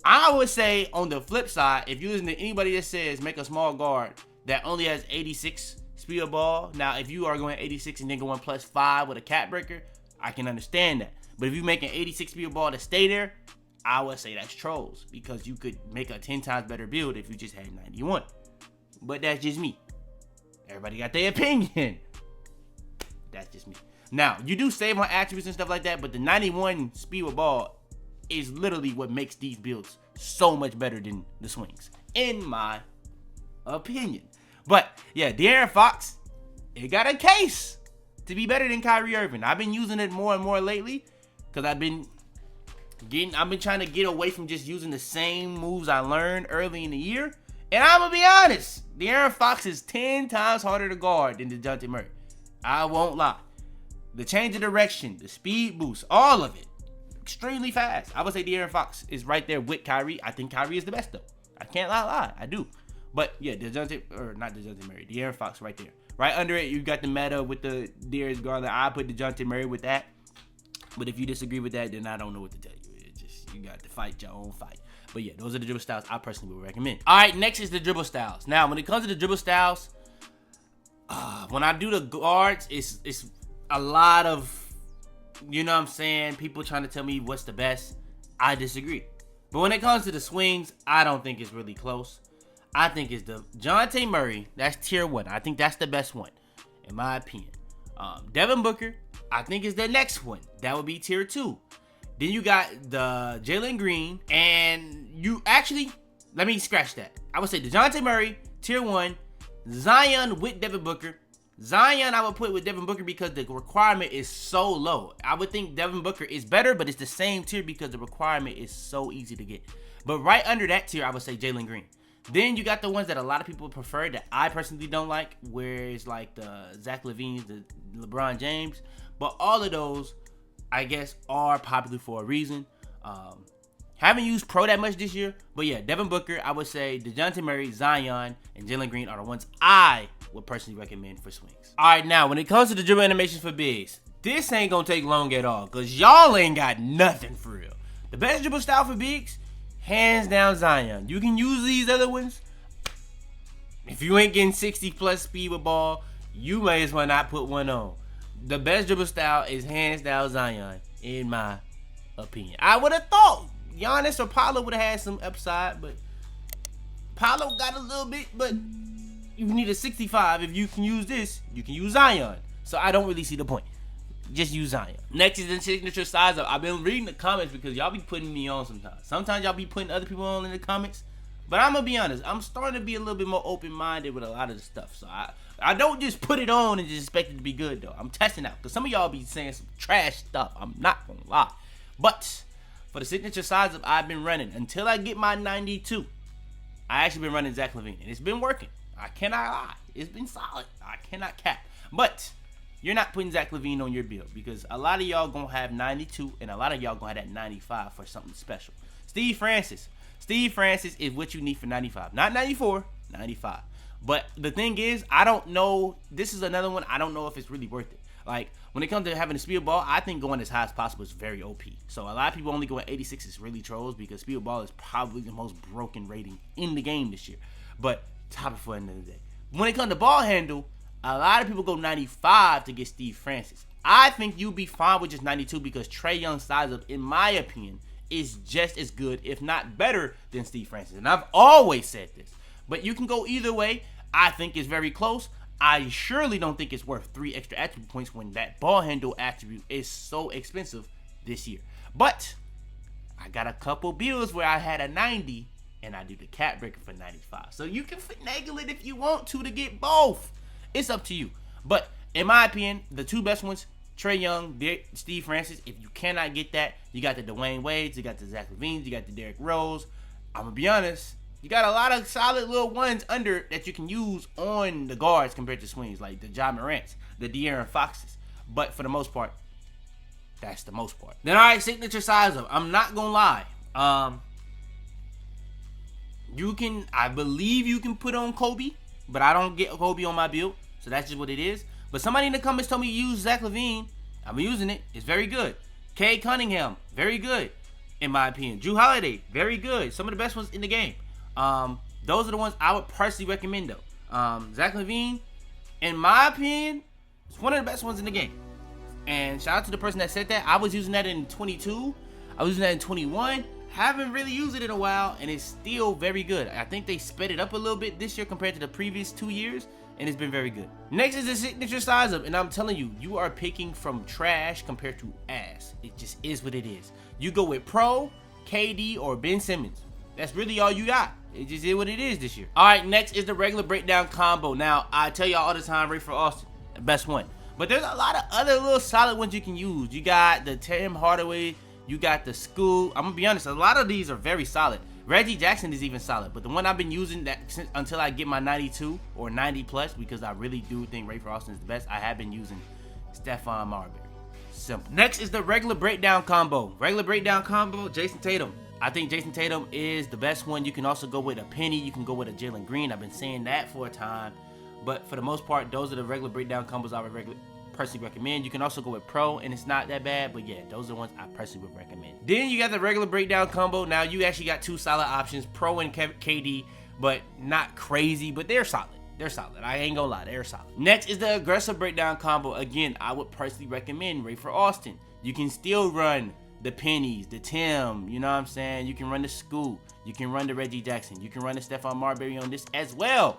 I would say on the flip side, if you listen to anybody that says make a small guard that only has 86 speed of ball. Now, if you are going 86 and then going +5 with a cat breaker, I can understand that. But if you make an 86 speed of ball to stay there, I would say that's trolls, because you could make a 10 times better build if you just had 91. But that's just me. Everybody got their opinion. That's just me. Now, you do save on attributes and stuff like that, but the 91 speed with ball is literally what makes these builds so much better than the swings, in my opinion. But yeah, De'Aaron Fox, it got a case to be better than Kyrie Irving. I've been using it more and more lately because I've been trying to get away from just using the same moves I learned early in the year. And I'm gonna be honest, De'Aaron Fox is 10 times harder to guard than DeJounte Murray. I won't lie. The change of direction, the speed boost, all of it, extremely fast. I would say De'Aaron Fox is right there with Kyrie. I think Kyrie is the best though. I can't lie, I do. But yeah, De'Aaron Fox right there. Right under it, you got the meta with the Darius Garland. I put DeJounte Murray with that. But if you disagree with that, then I don't know what to tell you. It's just, you got to fight your own fight. But yeah, those are the dribble styles I personally would recommend. All right, next is the dribble styles. Now, when it comes to the dribble styles, when I do the guards, it's a lot of, you know what I'm saying, people trying to tell me what's the best. I disagree. But when it comes to the swings, I don't think it's really close. I think it's the DeJounte Murray. That's tier 1. I think that's the best one, in my opinion. Devin Booker, I think is the next one. That would be tier 2. Then you got the Jalen Green, and you actually, let me scratch that. I would say DeJounte Murray, tier 1, Zion with Devin Booker. Zion I would put with Devin Booker because the requirement is so low. I would think Devin Booker is better, but it's the same tier because the requirement is so easy to get. But right under that tier, I would say Jalen Green. Then you got the ones that a lot of people prefer that I personally don't like, where it's like the Zach LaVine's, the LeBron James. But all of those, I guess, are popular for a reason. Haven't used Pro that much this year, but yeah, Devin Booker, I would say DeJounte Murray, Zion, and Jalen Green are the ones I would personally recommend for swings. All right, now when it comes to the dribble animations for bigs, this ain't gonna take long at all, cause y'all ain't got nothing for real. The best dribble style for bigs, hands down Zion. You can use these other ones. If you ain't getting 60 plus speed with ball, you may as well not put one on. The best dribble style is hands down Zion, in my opinion. I would have thought Giannis or Paolo would have had some upside, but Paolo got a little bit, but you need a 65. If you can use this, you can use Zion. So I don't really see the point. Just use Zion. Next is the signature size up. I've been reading the comments because y'all be putting me on sometimes. Sometimes y'all be putting other people on in the comments. But I'm going to be honest. I'm starting to be a little bit more open-minded with a lot of the stuff. So I don't just put it on and just expect it to be good, though. I'm testing out. Because some of y'all be saying some trash stuff. I'm not going to lie. But for the signature size up, I've been running until I get my 92. I actually been running Zach LaVine. And it's been working. I cannot lie. It's been solid. I cannot cap. But you're not putting Zach LaVine on your build because a lot of y'all going to have 92 and a lot of y'all going to have that 95 for something special. Steve Francis. Steve Francis is what you need for 95. Not 94, 95. But the thing is, I don't know. This is another one. I don't know if it's really worth it. Like, when it comes to having a speed ball, I think going as high as possible is very OP. So a lot of people only go at 86 is really trolls because speed ball is probably the most broken rating in the game this year. But top it for another day. When it comes to ball handle, a lot of people go 95 to get Steve Francis. I think you'll be fine with just 92 because Trae Young's size up, in my opinion, is just as good, if not better, than Steve Francis. And I've always said this. But you can go either way. I think it's very close. I surely don't think it's worth 3 extra attribute points when that ball handle attribute is so expensive this year. But I got a couple builds where I had a 90 and I do the cap breaker for 95. So you can finagle it if you want to get both. It's up to you. But in my opinion, the two best ones, Trae Young, Steve Francis. If you cannot get that, you got the Dwayne Wades, you got the Zach LaVines, you got the Derrick Rose. I'm going to be honest. You got a lot of solid little ones under that you can use on the guards compared to swings, like the Ja Morants, the De'Aaron Foxes. But for the most part, that's the most part. Then, all right, signature size up. I'm not going to lie. I believe you can put on Kobe, but I don't get Kobe on my build, so that's just what it is. But somebody in the comments told me to use Zach LaVine. I'm using it. It's very good. Cade Cunningham, very good, in my opinion. Jrue Holiday, very good. Some of the best ones in the game. Those are the ones I would personally recommend, though. Zach LaVine, in my opinion, is one of the best ones in the game. And shout out to the person that said that. I was using that in 22. I was using that in 21. Haven't really used it in a while, and it's still very good. I think they sped it up a little bit this year compared to the previous 2 years, and it's been very good. Next is the signature size up, and I'm telling you, you are picking from trash compared to ass. It just is what it is. You go with Pro, KD, or Ben Simmons. That's really all you got. It just is what it is this year. All right, next is the regular breakdown combo. Now, I tell y'all all the time, Ray for Austin, the best one. But there's a lot of other little solid ones you can use. You got the Tim Hardaway, you got the School. I'm gonna be honest, a lot of these are very solid. Reggie Jackson is even solid, but the one I've been using that since until I get my 92 or 90 plus, because I really do think Ray for Austin is the best, I have been using Stephon Marbury. Simple. Next is the regular breakdown combo. Regular breakdown combo, Jason Tatum. I think Jason Tatum is the best one. You can also go with a Penny. You can go with a Jalen Green. I've been saying that for a time. But for the most part, those are the regular breakdown combos I would personally recommend. You can also go with Pro, and it's not that bad. But yeah, those are the ones I personally would recommend. Then you got the regular breakdown combo. Now you actually got two solid options, Pro and KD, but not crazy. But they're solid. They're solid. I ain't gonna lie, they're solid. Next is the aggressive breakdown combo. Again, I would personally recommend Ray for Austin. You can still run the Pennies, the Tim, you know what I'm saying? You can run the School. You can run the Reggie Jackson. You can run the Stephon Marbury on this as well.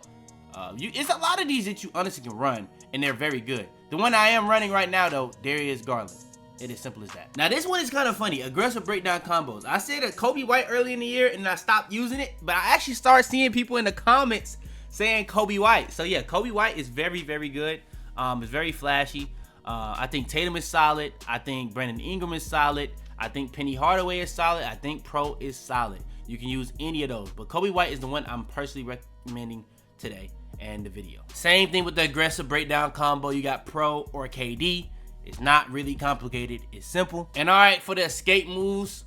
It's a lot of these that you honestly can run, and they're very good. The one I am running right now, though, Darius Garland. It is simple as that. Now, this one is kind of funny. Aggressive breakdown combos. I said that Kobe White early in the year, and I stopped using it, but I actually started seeing people in the comments saying Kobe White. So, yeah, Kobe White is very, very good. It's very flashy. I think Tatum is solid. I think Brandon Ingram is solid. I think Penny Hardaway is solid. I think Pro is solid. You can use any of those. But Kobe White is the one I'm personally recommending today and the video. Same thing with the aggressive breakdown combo. You got Pro or KD. It's not really complicated. It's simple. And all right, for the escape moves,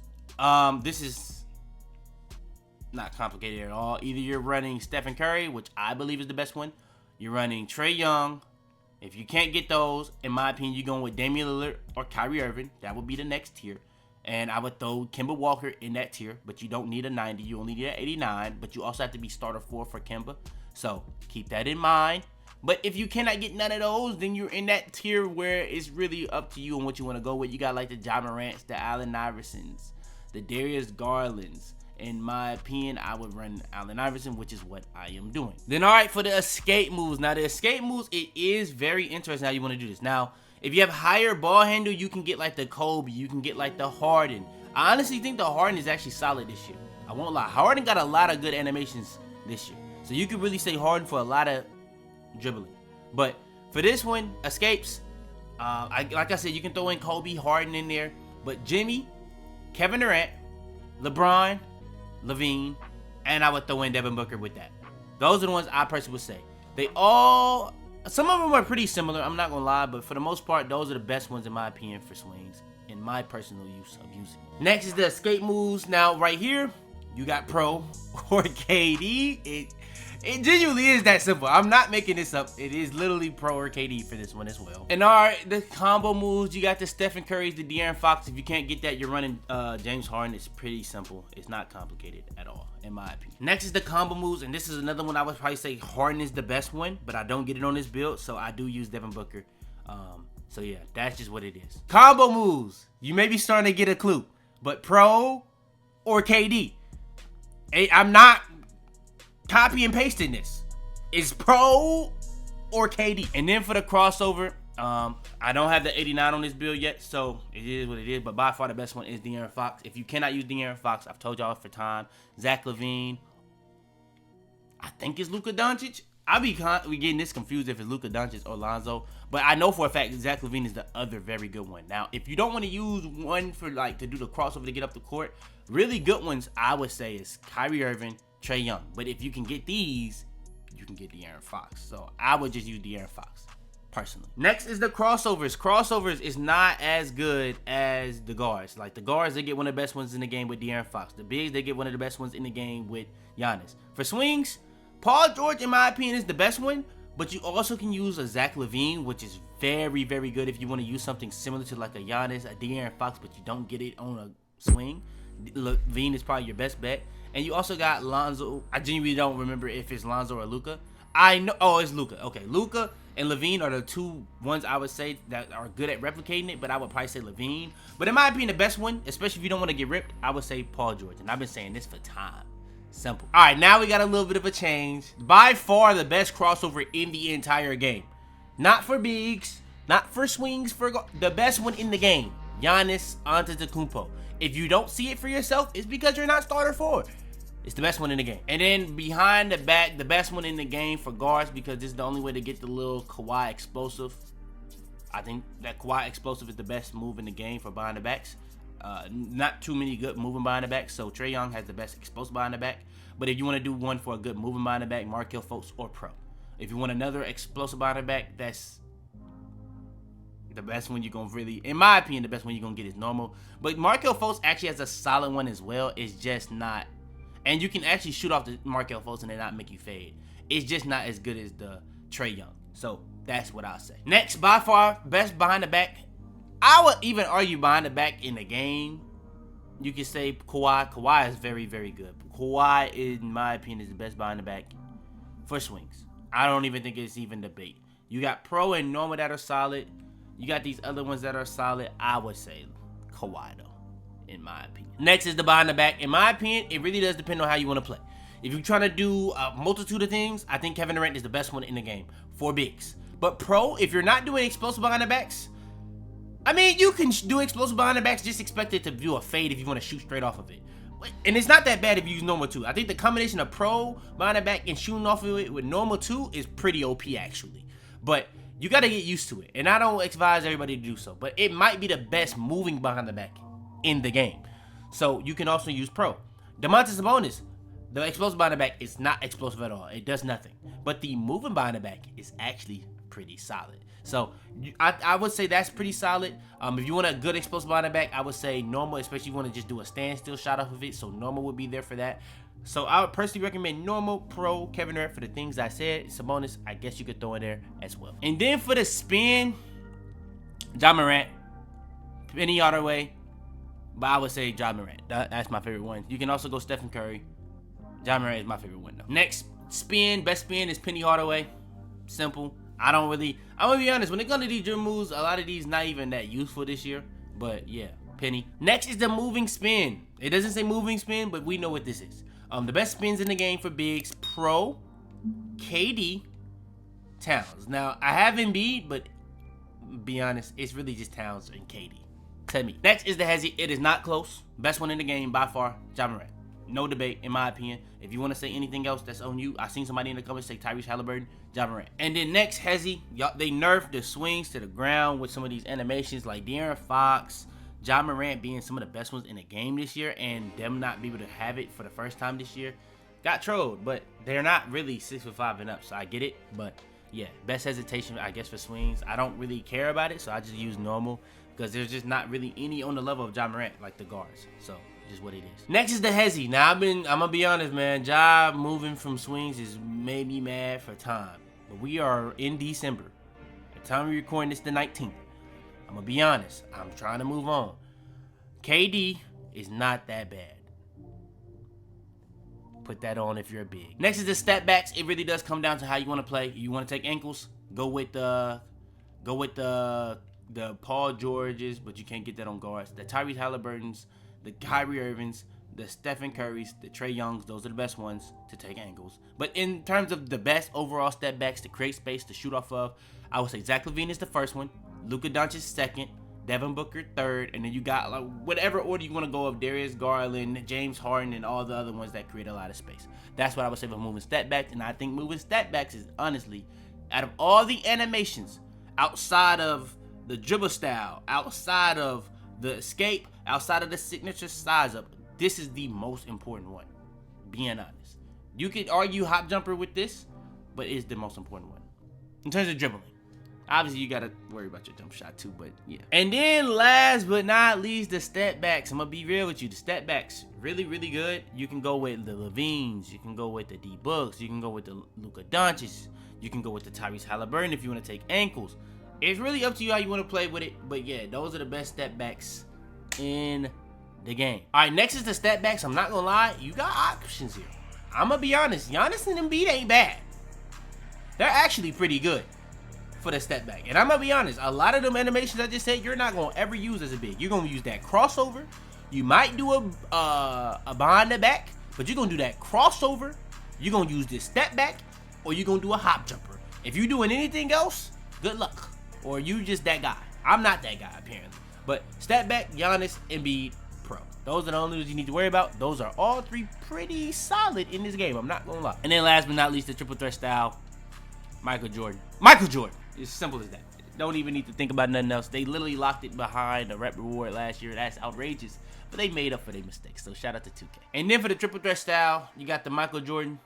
this is not complicated at all. Either you're running Stephen Curry, which I believe is the best one. You're running Trae Young. If you can't get those, in my opinion, you're going with Damian Lillard or Kyrie Irving. That would be the next tier. And I would throw Kemba Walker in that tier, but you don't need a 90. You only need an 89, but you also have to be starter 4 for Kemba. So keep that in mind. But if you cannot get none of those, then you're in that tier where it's really up to you and what you want to go with. You got like the Ja Morants, the Allen Iversons, the Darius Garlands. In my opinion, I would run Allen Iverson, which is what I am doing. Then, all right, for the escape moves. Now, the escape moves, it is very interesting how you want to do this. Now, if you have higher ball handle, you can get like the Kobe. You can get like the Harden. I honestly think the Harden is actually solid this year. I won't lie. Harden got a lot of good animations this year. So you could really say Harden for a lot of dribbling. But for this one, escapes, like I said, you can throw in Kobe, Harden in there. But Jimmy, Kevin Durant, LeBron, Levine, and I would throw in Devin Booker with that. Those are the ones I personally would say. They all, some of them are pretty similar, I'm not gonna lie, but for the most part, those are the best ones in my opinion for swings, in my personal use of using it. Next is the escape moves. Now right here, you got Pro or KD. It genuinely is that simple. I'm not making this up. It is literally Pro or KD for this one as well. And all right, the combo moves, you got the Stephen Curry's, the De'Aaron Fox. If you can't get that, you're running James Harden. It's pretty simple. It's not complicated at all, in my opinion. Next is the combo moves, and this is another one I would probably say Harden is the best one, but I don't get it on this build, so I do use Devin Booker. So yeah, that's just what it is. Combo moves. You may be starting to get a clue, but Pro or KD. I'm not copy and pasting this. It's Pro or KD. And then for the crossover, I don't have the 89 on this build yet, so it is what it is. But by far the best one is De'Aaron Fox. If you cannot use De'Aaron Fox, I've told y'all for time. Zach LaVine, I think it's Luka Doncic. We getting this confused if it's Luka Doncic or Lonzo, but I know for a fact Zach LaVine is the other very good one. Now, if you don't want to use one for like to do the crossover to get up the court, really good ones I would say is Kyrie Irving, Trae Young. But if you can get these, you can get De'Aaron Fox. So I would just use De'Aaron Fox personally. Next is the crossovers. Crossovers is not as good as the guards. Like the guards, they get one of the best ones in the game with De'Aaron Fox. The bigs, they get one of the best ones in the game with Giannis. For swings, Paul George, in my opinion, is the best one, but you also can use a Zach LaVine, which is very, very good if you want to use something similar to like a Giannis, a De'Aaron Fox, but you don't get it on a swing. LaVine is probably your best bet. And you also got Lonzo. I genuinely don't remember if it's Lonzo or Luka. I know, oh, it's Luka. Okay, Luka and LaVine are the two ones I would say that are good at replicating it, but I would probably say LaVine. But in my opinion, the best one, especially if you don't want to get ripped, I would say Paul George. And I've been saying this for time. Simple. All right, now we got a little bit of a change. By far the best crossover in the entire game. Not for bigs, not for swings, for the best one in the game. Giannis Antetokounmpo. If you don't see it for yourself, it's because you're not starter 4. It's the best one in the game. And then behind the back, the best one in the game for guards, because this is the only way to get the little Kawhi explosive. I think that Kawhi explosive is the best move in the game for behind the backs. Not too many good moving behind the back, so Trae Young has the best explosive behind the back. But if you want to do one for a good moving behind the back, Markelle Fultz or Pro. If you want another explosive behind the back, that's the best one you're going to really, in my opinion, the best one you're going to get is normal. But Markelle Fultz actually has a solid one as well. It's just not, and you can actually shoot off the Markelle Fultz and it not make you fade. It's just not as good as the Trae Young. So that's what I'll say. Next, by far, best behind the back. I would even argue behind the back in the game. You can say Kawhi. Kawhi is very, very good. Kawhi, in my opinion, is the best behind the back for swings. I don't even think it's even debate. You got Pro and normal that are solid. You got these other ones that are solid. I would say Kawhi, though, in my opinion. Next is the behind the back. In my opinion, it really does depend on how you want to play. If you're trying to do a multitude of things, I think Kevin Durant is the best one in the game for bigs. But Pro, if you're not doing explosive behind the backs, I mean, you can do explosive behind the backs, just expect it to do a fade if you want to shoot straight off of it. And it's not that bad if you use normal 2. I think the combination of Pro behind the back and shooting off of it with normal 2 is pretty OP, actually. But you got to get used to it. And I don't advise everybody to do so. But it might be the best moving behind the back in the game. So you can also use Pro. Domantas Sabonis, the explosive behind the back is not explosive at all. It does nothing. But the moving behind the back is actually pretty solid. So I would say that's pretty solid. If you want a good explosive on the back, I would say normal, especially if you want to just do a standstill shot off of it. So normal would be there for that. So I would personally recommend normal, pro, Kevin Durant for the things I said. It's a bonus. I guess you could throw in there as well. And then for the spin, Ja Morant, Penny Hardaway, but I would say Ja Morant. That's my favorite one. You can also go Stephen Curry. Ja Morant is my favorite one though. Next spin, best spin is Penny Hardaway. Simple. I'm gonna be honest, when it comes to these dribble moves, a lot of these not even that useful this year. But yeah, Penny. Next is the moving spin. It doesn't say moving spin, but we know what this is. The best spins in the game for bigs, Pro, KD, Towns. Now, I have Embiid, but be honest, it's really just Towns and KD. To me. Next is the hezzy. It is not close. Best one in the game by far, Ja Morant. No debate, in my opinion. If you want to say anything else, that's on you. I seen somebody in the comments say Tyrese Halliburton, Ja Morant. And then next, hezzy. They nerfed the swings to the ground with some of these animations like De'Aaron Fox, Ja Morant being some of the best ones in the game this year, and them not be able to have it for the first time this year. Got trolled, but they're not really 6'5" and up, so I get it. But yeah, best hesitation, I guess, for swings. I don't really care about it, so I just use normal because there's just not really any on the level of Ja Morant like the guards. So just what it is. Next is the hezzy. Now I'm gonna be honest, man. Ja moving from swings has made me mad for time. But we are in December. The time we're recording this, the 19th. I'm gonna be honest, I'm trying to move on. KD is not that bad. Put that on if you're a big. Next is the step backs. It really does come down to how you want to play. You want to take ankles, go with the Paul Georges, but you can't get that on guards. The Tyrese Halliburtons, the Kyrie Irvings, the Stephen Currys, the Trae Youngs, those are the best ones to take angles. But in terms of the best overall step backs to create space to shoot off of, I would say Zach LaVine is the first one. Luka Doncic second, Devin Booker third, and then you got like whatever order you want to go of Darius Garland, James Harden, and all the other ones that create a lot of space. That's what I would say for moving step backs, and I think moving step backs is honestly, out of all the animations, outside of the dribble style, outside of the escape, outside of the signature size up, this is the most important one. Being honest, you could argue hop jumper with this, but it's the most important one in terms of dribbling. Obviously, you gotta worry about your jump shot too, but yeah. And then last but not least, the step backs. I'm gonna be real with you. The step backs, really, really good. You can go with the Levines. You can go with the D Books. You can go with the Luka Doncic. You can go with the Tyrese Halliburton if you want to take ankles. It's really up to you how you want to play with it. But yeah, those are the best step backs in the game. All right, next is the step backs. I'm not gonna lie, you got options here. I'm gonna be honest. Giannis and Embiid ain't bad. They're actually pretty good for the step back. And I'm gonna be honest, a lot of them animations I just said, you're not gonna ever use as a big. You're gonna use that crossover. You might do a behind the back, but you're gonna do that crossover. You're gonna use this step back, or you're gonna do a hop jumper. If you're doing anything else, good luck. Or you just that guy. I'm not that guy apparently. But step back, Giannis, Embiid, pro. Those are the only ones you need to worry about. Those are all three pretty solid in this game. I'm not gonna lie. And then last but not least, the triple threat style, Michael Jordan. Michael Jordan. It's simple as that. Don't even need to think about nothing else. They literally locked it behind a rep reward last year. That's outrageous. But they made up for their mistakes. So shout out to 2K. And then for the triple threat style, you got the Michael Jordan.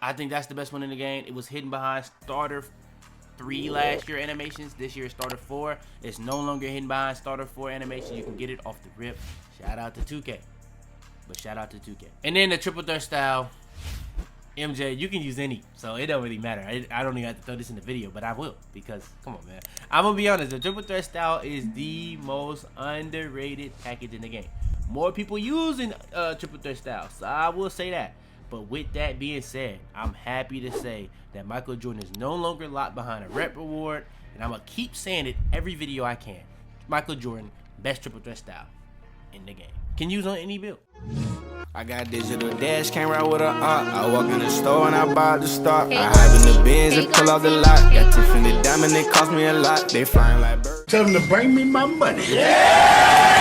I think that's the best one in the game. It was hidden behind starter 3 last year animations. This year starter 4. It's no longer hidden behind starter 4 animation. You can get it off the rip. Shout out to 2K. But shout out to 2K. And then the triple threat style, MJ, you can use any, so it don't really matter. I don't even have to throw this in the video, but I will, because, come on, man. I'm going to be honest, the triple threat style is the most underrated package in the game. More people using triple threat style, so I will say that. But with that being said, I'm happy to say that Michael Jordan is no longer locked behind a rep reward, and I'm going to keep saying it every video I can. Michael Jordan, best triple threat style in the game. Can use on any build. I got digital dash, came right with a I walk in the store and I bought the stock. I hide in the bins and pull off the lot. Got Tiffany diamond, it cost me a lot. They flying like birds. Tell them to bring me my money. Yeah!